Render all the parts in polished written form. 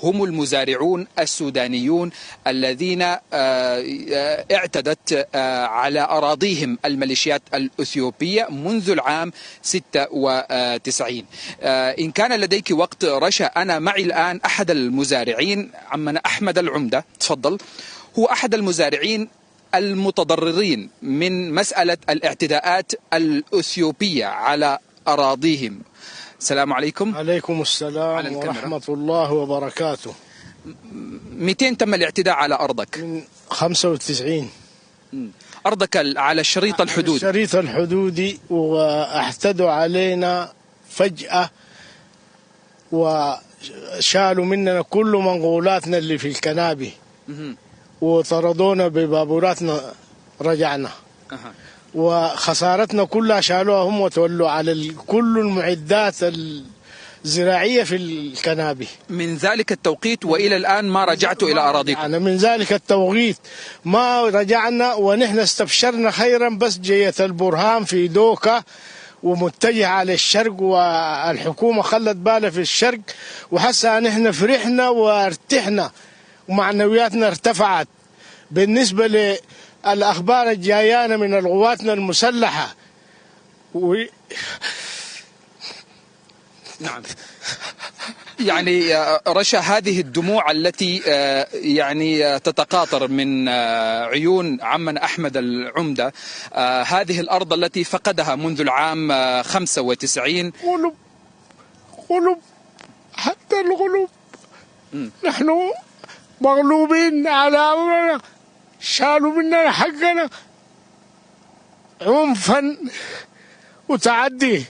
هم المزارعون السودانيون الذين اعتدت على أراضيهم الميليشيات الأثيوبية منذ العام 96. إن كان لديك وقت رشا، أنا معي الآن أحد المزارعين، عمنا أحمد العمدة، تفضل. هو أحد المزارعين المتضررين من مسألة الاعتداءات الأثيوبية على أراضيهم. السلام عليكم. عليكم السلام ورحمة الله وبركاته. 200 تم الاعتداء على أرضك من 95. أرضك على الشريط الحدودي. الشريط الحدودي، واعتدوا علينا فجأة وشالوا مننا كل منقولاتنا اللي في الكنابي وطردونا ببابوراتنا، رجعنا وخسارتنا كلها شالوها هم وتولوا على كل المعدات الزراعية في الكنابي. من ذلك التوقيت وإلى الآن ما رجعت إلى أراضيكم؟ من ذلك التوقيت ما رجعنا، ونحن استبشرنا خيرا، بس جية البرهان في دوكا ومتجه على الشرق، والحكومة خلت بالها في الشرق، وحسا نحن فرحنا وارتحنا ومعنوياتنا ارتفعت. بالنسبة للأخبار الجايانة من القواتنا المسلحة نعم، يعني رشا، هذه الدموع التي يعني تتقاطر من عيون عمنا أحمد العمدة، هذه الأرض التي فقدها منذ العام 95. قلوب حتى القلوب. نحن مغلوبين على أمرنا، شالوا مننا حقنا عنفا وتعدي.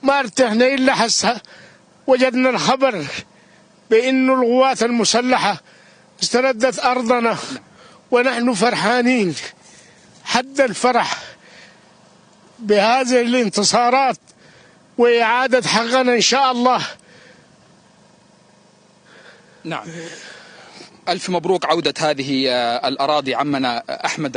ما ارتحنا إلا حسها وجدنا الخبر بأن القوات المسلحة استردت أرضنا، ونحن فرحانين حد الفرح بهذه الانتصارات وإعادة حقنا إن شاء الله. نعم، ألف مبروك عودة هذه الأراضي عمنا أحمد